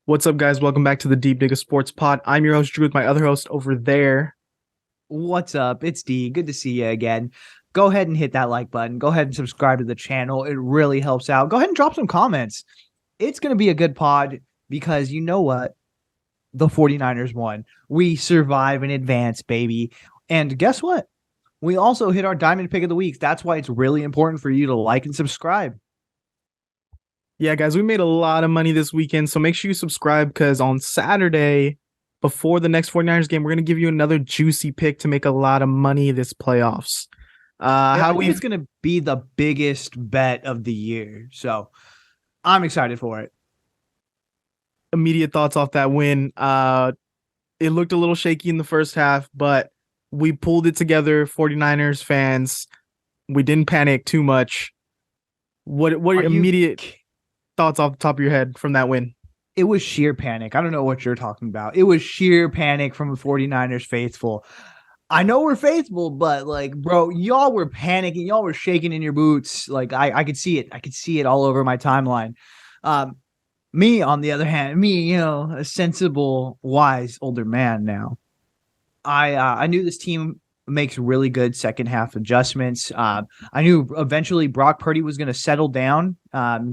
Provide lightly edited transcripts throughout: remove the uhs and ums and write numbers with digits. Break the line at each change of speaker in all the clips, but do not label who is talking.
What's up, guys? Welcome back to the Deep Digger Sports Pod. I'm your host, Drew, with my other host over there.
What's up? It's D. Good to see you again. Go ahead and hit that like button. Go ahead and subscribe to the channel. It really helps out. Go ahead and drop some comments. It's going to be a good pod because you know what? The 49ers won. We survive in advance, baby. And guess what? We also hit our diamond pick of the week. That's why it's really important for you to like and subscribe.
Yeah, guys, we made a lot of money this weekend, so make sure you subscribe because on Saturday, before the next 49ers game, we're going to give you another juicy pick to make a lot of money this playoffs.
I think it's going to be the biggest bet of the year. So I'm excited for it.
Immediate thoughts off that win. It looked a little shaky in the first half, but we pulled it together, 49ers fans. We didn't panic too much. What are your immediate thoughts off the top of your head from that win?
It was sheer panic. I don't know what you're talking about. It was sheer panic from the 49ers faithful. I know we're faithful, but like, bro, y'all were panicking. Y'all were shaking in your boots. Like I could see it. I could see it all over my timeline. Me, on the other hand, a sensible, wise older man now. I knew this team makes really good second half adjustments. I knew eventually Brock Purdy was going to settle down,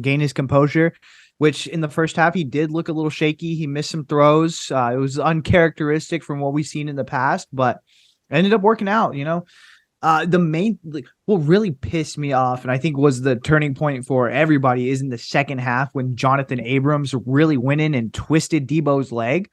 gain his composure, which in the first half he did look a little shaky. He missed some throws. It was uncharacteristic from what we've seen in the past, but ended up working out. What really pissed me off, and I think was the turning point for everybody, is in the second half when Jonathan Abrams really went in and twisted Debo's leg.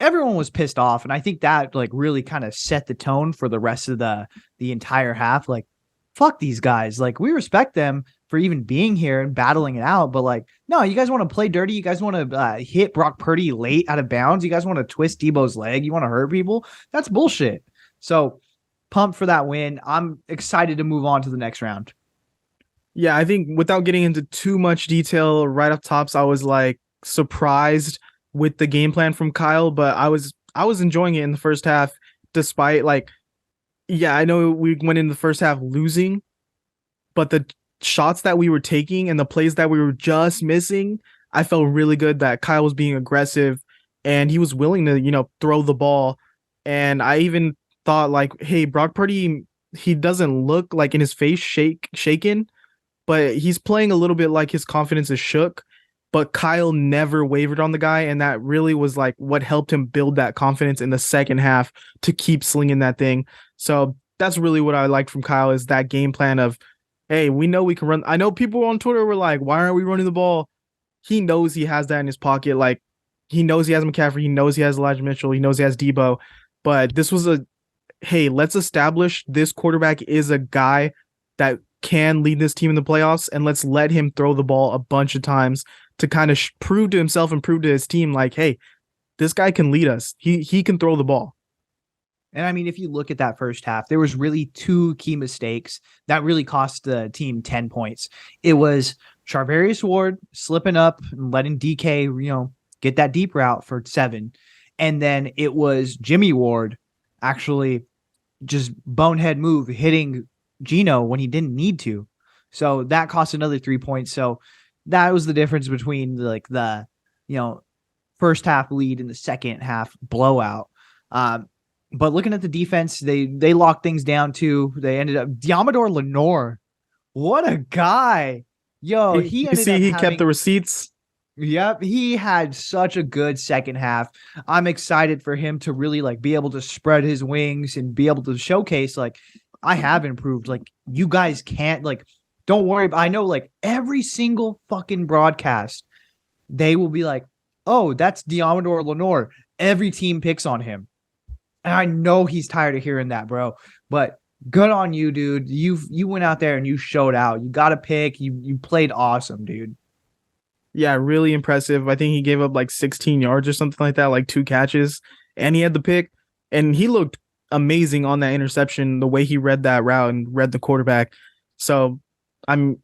Everyone was pissed off, and I think that like really kind of set the tone for the rest of the entire half. Like, fuck these guys. Like, we respect them for even being here and battling it out, but like, no, you guys want to play dirty. You guys want to hit Brock Purdy late out of bounds. You guys want to twist Debo's leg. You want to hurt people. That's bullshit. So pumped for that win. I'm excited to move on to the next round.
Yeah, I think without getting into too much detail right up tops, I was like surprised with the game plan from Kyle, but I was enjoying it in the first half, despite I know we went in the first half losing, but the shots that we were taking and the plays that we were just missing, I felt really good that Kyle was being aggressive and he was willing to, throw the ball. And I even thought like, hey, Brock Purdy, he doesn't look like in his face shaken, but he's playing a little bit like his confidence is shook. But Kyle never wavered on the guy, and that really was like what helped him build that confidence in the second half to keep slinging that thing. So that's really what I liked from Kyle, is that game plan of, hey, we know we can run. I know people on Twitter were like, why aren't we running the ball? He knows he has that in his pocket. Like, he knows he has McCaffrey. He knows he has Elijah Mitchell. He knows he has Debo. But this was hey, let's establish this quarterback is a guy that can lead this team in the playoffs, and let's let him throw the ball a bunch of times to kind of prove to himself and prove to his team, like, hey, this guy can lead us. He can throw the ball.
And I mean, if you look at that first half, there was really two key mistakes that really cost the team 10 points. It was Charvarius Ward slipping up and letting DK, get that deep route for 7. And then it was Jimmy Ward actually just bonehead move hitting Geno when he didn't need to. So that cost another 3 points. So that was the difference between the first half lead and the second half blowout. But looking at the defense, they locked things down too. They ended up Diamador Lenore. What a guy. Yo, he
kept the receipts.
Yep, he had such a good second half. I'm excited for him to really be able to spread his wings and be able to showcase I have improved. You guys can't don't worry. I know every single fucking broadcast, they will be like, oh, that's Diamador Lenore. Every team picks on him. And I know he's tired of hearing that, bro. But good on you, dude. You went out there and you showed out. You got a pick. You played awesome, dude.
Yeah, really impressive. I think he gave up 16 yards or something like that, 2 catches, and he had the pick. And he looked amazing on that interception, the way he read that route and read the quarterback. So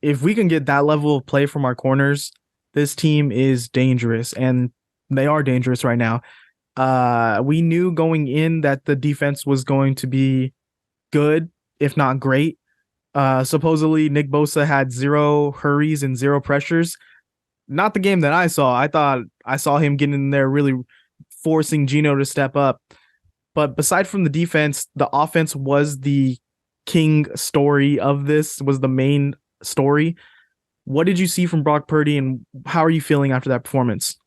if we can get that level of play from our corners, this team is dangerous, and they are dangerous right now. We knew going in that the defense was going to be good, if not great. Supposedly Nick Bosa had 0 hurries and 0 pressures. Not the game that I saw. I thought I saw him getting in there, really forcing Geno to step up. But beside from the defense, the offense was the king story of this, was the main story. What did you see from Brock Purdy, and how are you feeling after that performance?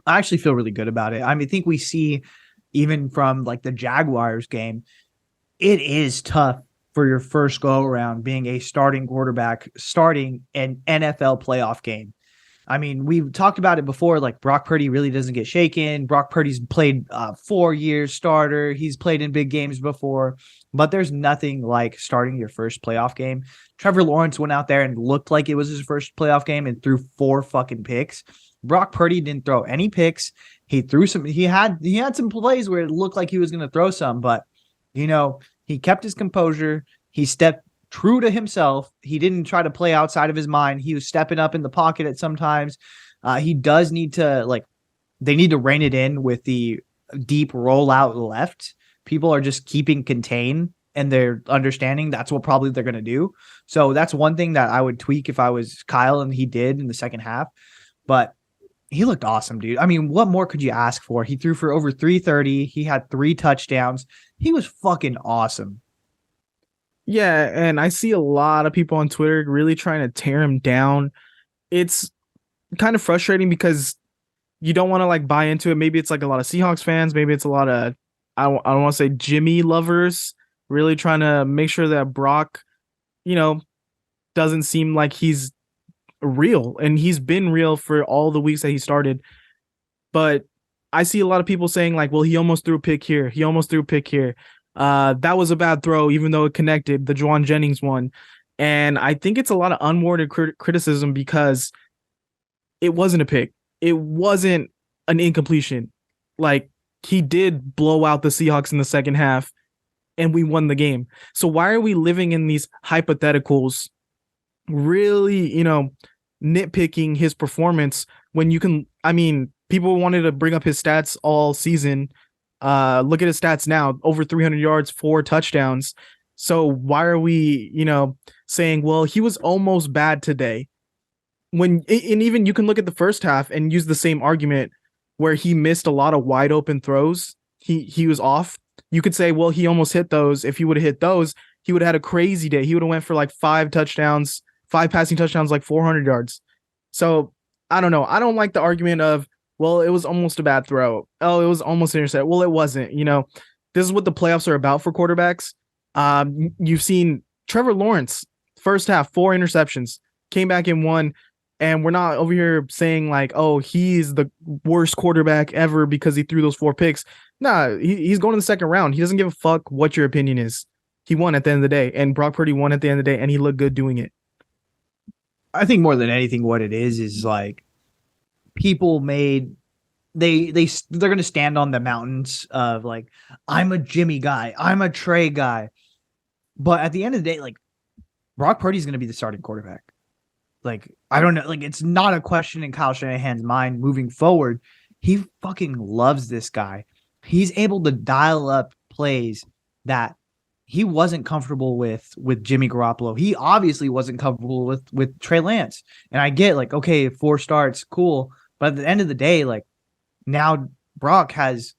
I actually feel really good about it. I mean, I think we see even from like the Jaguars game, it is tough for your first go around being a starting quarterback, starting an NFL playoff game. I mean, we've talked about it before. Like Brock Purdy really doesn't get shaken. Brock Purdy's played 4 years starter. He's played in big games before, but there's nothing like starting your first playoff game. Trevor Lawrence went out there and looked like it was his first playoff game and threw 4 fucking picks. Brock Purdy didn't throw any picks. He threw some. He had some plays where it looked like he was going to throw some, but he kept his composure. He stepped true to himself. He didn't try to play outside of his mind. He was stepping up in the pocket at sometimes. He does need to they need to rein it in with the deep rollout left. People are just keeping contained and they're understanding that's what probably they're going to do. So that's one thing that I would tweak if I was Kyle, and he did in the second half. But he looked awesome, dude. I mean, what more could you ask for? He threw for over 330. He had 3 touchdowns. He was fucking awesome.
Yeah, and I see a lot of people on Twitter really trying to tear him down. It's kind of frustrating because you don't want to buy into it. Maybe it's a lot of Seahawks fans. Maybe it's a lot of, I don't want to say Jimmy lovers, really trying to make sure that Brock, doesn't seem like he's real. And he's been real for all the weeks that he started. But I see a lot of people saying well, he almost threw a pick here. He almost threw a pick here. That was a bad throw, even though it connected, the Juwan Jennings one. And I think it's a lot of unwarranted criticism because it wasn't a pick. It wasn't an incompletion. He did blow out the Seahawks in the second half and we won the game. So why are we living in these hypotheticals, really, nitpicking his performance when you can, people wanted to bring up his stats all season. Look at his stats now, over 300 yards, 4 touchdowns. So why are we, saying, well, he was almost bad today? And even you can look at the first half and use the same argument where he missed a lot of wide open throws. He was off. You could say, well, he almost hit those. If he would have hit those, he would have had a crazy day. He would have went for 5 touchdowns, 5 passing touchdowns, 400 yards. So I don't know. I don't like the argument of, well, it was almost a bad throw. Oh, it was almost an intercept. Well, it wasn't. This is what the playoffs are about for quarterbacks. You've seen Trevor Lawrence, first half, 4 interceptions, came back and won. And we're not over here saying oh, he's the worst quarterback ever because he threw those 4 picks. Nah, he's going to the second round. He doesn't give a fuck what your opinion is. He won at the end of the day, and Brock Purdy won at the end of the day, and he looked good doing it.
I think more than anything, what it is people made they're going to stand on the mountains of I'm a Jimmy guy, I'm a Trey guy, but at the end of the day, Brock Purdy's going to be the starting quarterback. I don't know, it's not a question in Kyle Shanahan's mind moving forward. He fucking loves this guy. He's able to dial up plays that he wasn't comfortable with Jimmy Garoppolo. He obviously wasn't comfortable with Trey Lance. And I get okay, 4 starts, cool. But at the end of the day, now Brock has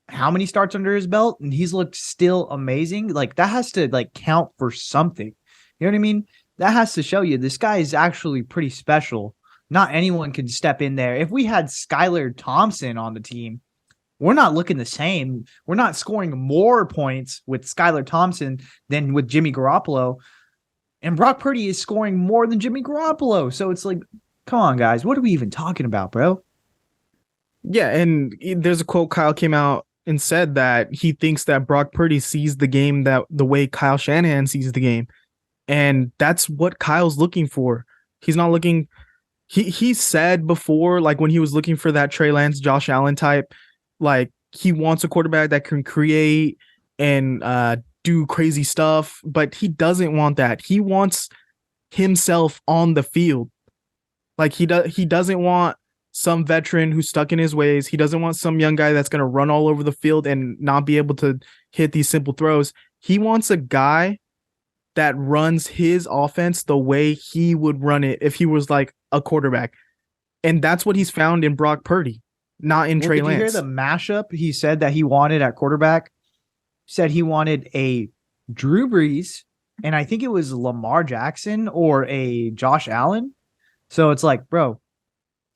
how many starts under his belt, and he's looked still amazing. That has to count for something. You know what I mean? That has to show you this guy is actually pretty special. Not anyone can step in there. If we had Skylar Thompson on the team, we're not looking the same. We're not scoring more points with Skylar Thompson than with Jimmy Garoppolo. And Brock Purdy is scoring more than Jimmy Garoppolo. So it's come on, guys. What are we even talking about, bro?
Yeah, and there's a quote. Kyle came out and said that he thinks that Brock Purdy sees the game that the way Kyle Shanahan sees the game. And that's what Kyle's looking for. He's not looking. He said before, when he was looking for that Trey Lance, Josh Allen type, he wants a quarterback that can create and do crazy stuff, but he doesn't want that. He wants himself on the field. He doesn't want some veteran who's stuck in his ways. He doesn't want some young guy that's going to run all over the field and not be able to hit these simple throws. He wants a guy that runs his offense the way he would run it if he was a quarterback. And that's what he's found in Brock Purdy, not in
Well,
Trey
did you hear the
Lance.
mashup he said that he wanted at quarterback? Said he wanted a Drew Brees, and I think it was Lamar Jackson or a Josh Allen. So it's like, bro,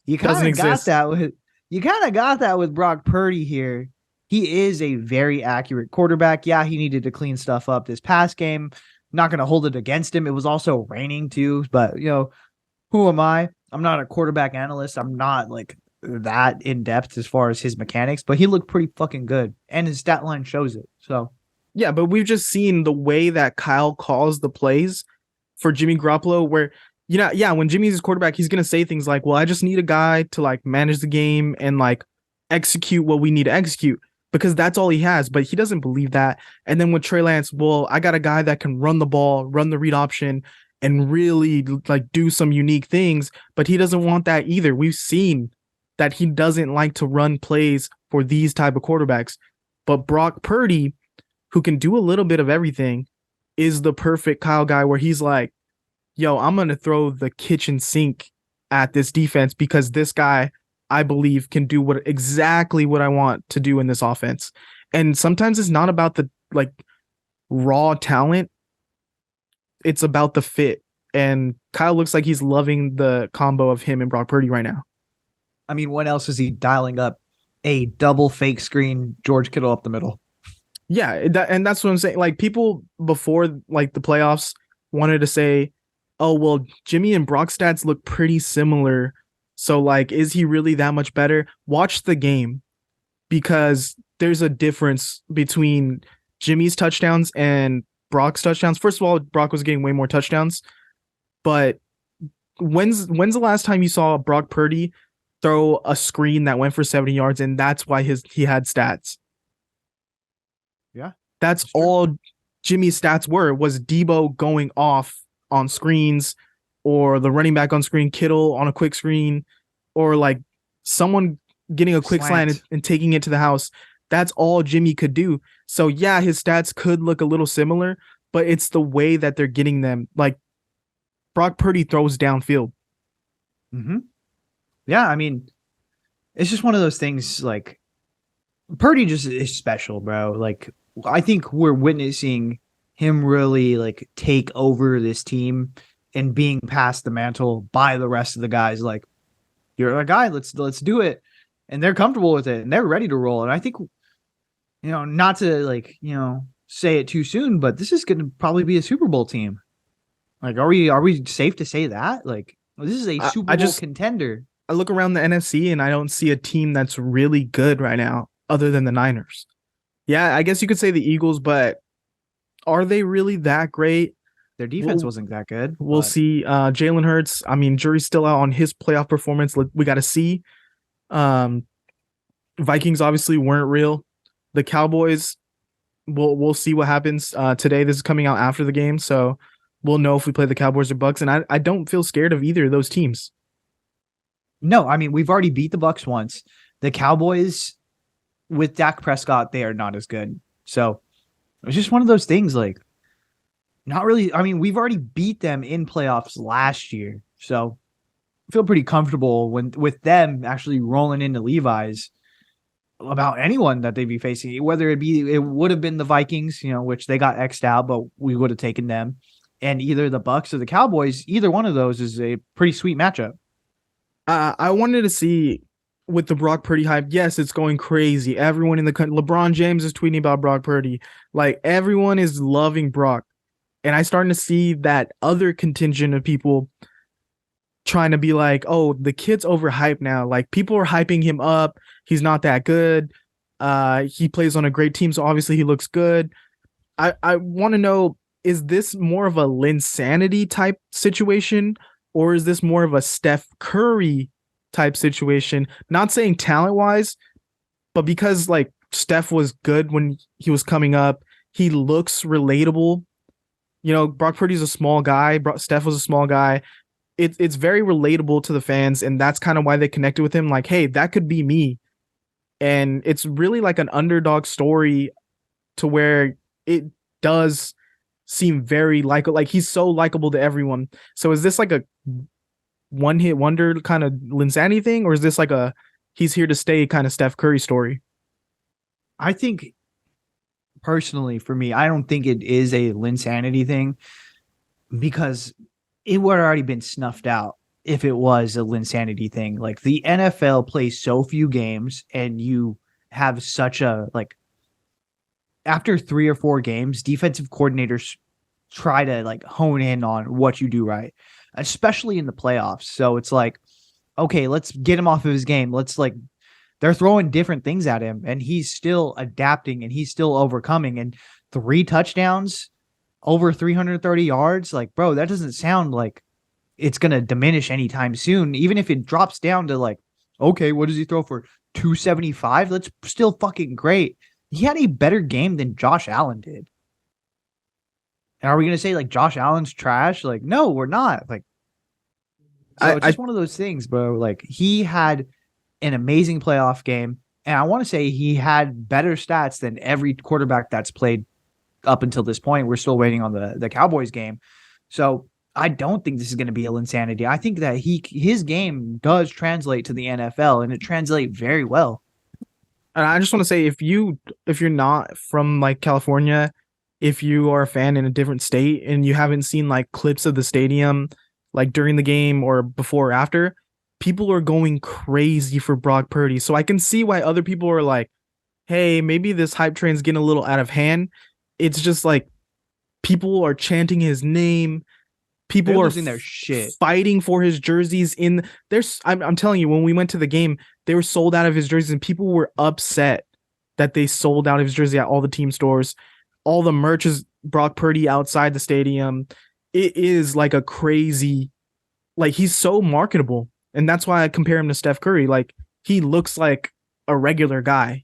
you
Doesn't
kind of got
exist.
that with Brock Purdy here. He is a very accurate quarterback. Yeah, he needed to clean stuff up this past game. Not going to hold it against him. It was also raining too, but who am I? I'm not a quarterback analyst. I'm not like that in depth as far as his mechanics, but he looked pretty fucking good, and his stat line shows it. So
Yeah, but we've just seen the way that Kyle calls the plays for Jimmy Garoppolo, where yeah, when Jimmy's his quarterback, he's gonna say things like, "Well, I just need a guy to like manage the game and like execute what we need to execute," because that's all he has. But he doesn't believe that. And then with Trey Lance, well, I got a guy that can run the ball, run the read option, and really like do some unique things. But he doesn't want that either. We've seen that he doesn't like to run plays for these type of quarterbacks. But Brock Purdy, who can do a little bit of everything, is the perfect Kyle guy where he's like, yo, I'm going to throw the kitchen sink at this defense because this guy, I believe, can do exactly what I want to do in this offense. And sometimes it's not about the like raw talent. It's about the fit. And Kyle looks like he's loving the combo of him and Brock Purdy right now.
I mean, what else is he dialing up? A double fake screen George Kittle up the middle.
Yeah, and that's what I'm saying. Like people before like the playoffs wanted to say, "Oh, well, Jimmy and Brock stats look pretty similar. So like is he really that much better?" Watch the game because there's a difference between Jimmy's touchdowns and Brock's touchdowns. First of all, Brock was getting way more touchdowns, but when's the last time you saw Brock Purdy throw a screen that went for 70 yards and that's why he had stats?
Yeah,
That's all Jimmy's stats was Debo going off on screens or the running back on screen, Kittle on a quick screen, or like someone getting a quick slant and taking it to the house. That's all Jimmy could do. So yeah, his stats could look a little similar, but it's the way that they're getting them. Like Brock Purdy throws downfield.
Mm-hmm. Yeah, I mean, it's just one of those things. Like Purdy just is special, bro. Like I think we're witnessing him really like take over this team and being passed the mantle by the rest of the guys. Like, you're a guy, let's do it. And they're comfortable with it and they're ready to roll. And I think, not to like, say it too soon, but this is gonna probably be a Super Bowl team. Like, are we safe to say that? Like, this is a Super Bowl contender.
I look around the NFC and I don't see a team that's really good right now other than the Niners. Yeah, I guess you could say the Eagles, but are they really that great?
Their defense wasn't that good.
We'll see. Jalen Hurts, I mean, jury's still out on his playoff performance. We got to see. Vikings obviously weren't real. The Cowboys, we'll see what happens today. This is coming out after the game, so we'll know if we play the Cowboys or Bucks. And I don't feel scared of either of those teams.
No, I mean, we've already beat the Bucks once. The Cowboys, with Dak Prescott, they are not as good. So it's just one of those things, like, not really. I mean, we've already beat them in playoffs last year. So I feel pretty comfortable with them actually rolling into Levi's about anyone that they'd be facing, whether it would have been the Vikings, which they got X'd out, but we would have taken them, and either the Bucks or the Cowboys. Either one of those is a pretty sweet matchup.
I wanted to see with the Brock Purdy hype. Yes, it's going crazy. Everyone in the country, LeBron James is tweeting about Brock Purdy. Like everyone is loving Brock. And I starting to see that other contingent of people trying to be like, oh, the kid's overhyped now. Like people are hyping him up. He's not that good. He plays on a great team, so obviously he looks good. I want to know, is this more of a Linsanity type situation? Or is this more of a Steph Curry type situation? Not saying talent-wise, but because like Steph was good when he was coming up, he looks relatable. Brock Purdy's a small guy. Steph was a small guy. It's very relatable to the fans, and that's kind of why they connected with him. Like, hey, that could be me. And it's really like an underdog story to where it does seem very like he's so likable to everyone. So is this like a one hit wonder kind of Linsanity thing, or is this like a he's here to stay kind of Steph Curry story?
I think personally for me, I don't think it is a Linsanity thing because it would have already been snuffed out if it was a Linsanity thing. Like the NFL plays so few games and you have such a like after 3 or 4 games, defensive coordinators try to like hone in on what you do right, especially in the playoffs. So it's like, okay, let's get him off of his game. Let's like they're throwing different things at him and he's still adapting and he's still overcoming. And 3 touchdowns, over 330 yards, like, bro, that doesn't sound like it's going to diminish anytime soon. Even if it drops down to like, okay, what does he throw for 275? That's still fucking great. He had a better game than Josh Allen did. And are we going to say like Josh Allen's trash? Like, no, we're not. Like, so it's just one of those things, bro. Like he had an amazing playoff game. And I want to say he had better stats than every quarterback that's played up until this point. We're still waiting on the Cowboys game. So I don't think this is going to be a Linsanity. I think that his game does translate to the NFL and it translates very well.
And I just want to say, if you're not from like California, if you are a fan in a different state and you haven't seen like clips of the stadium, like during the game or before or after, people are going crazy for Brock Purdy. So I can see why other people are like, hey, maybe this hype train's getting a little out of hand. It's just like people are chanting his name. People
They're
are
losing their shit,
fighting for his jerseys. I'm telling you, when we went to the game, they were sold out of his jerseys, and people were upset that they sold out of his jersey at all the team stores. All the merch is Brock Purdy outside the stadium. It is like a crazy, like he's so marketable, and that's why I compare him to Steph Curry. Like he looks like a regular guy,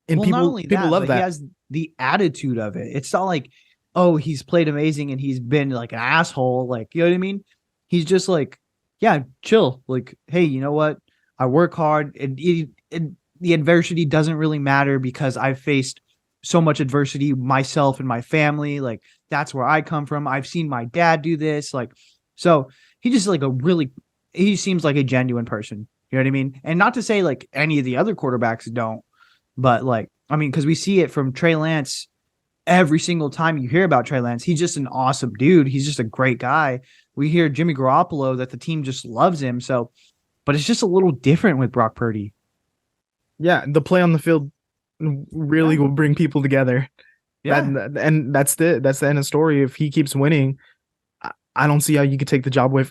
and
well, not only
people love that.
He has the attitude of it. It's not like, oh, he's played amazing and he's been like an asshole. Like, you know what I mean? He's just like, yeah, chill. Like, hey, you know what? I work hard and the adversity doesn't really matter because I've faced so much adversity myself and my family. Like, that's where I come from. I've seen my dad do this. Like, so he just like he seems like a genuine person. You know what I mean? And not to say like any of the other quarterbacks don't, but like, I mean, because we see it from Trey Lance. Every single time you hear about Trey Lance, he's just an awesome dude. He's just a great guy. We hear Jimmy Garoppolo that the team just loves him. So, but it's just a little different with Brock Purdy.
Yeah, the play on the field really will bring people together. Yeah, and that's the end of the story. If he keeps winning, I don't see how you could take the job away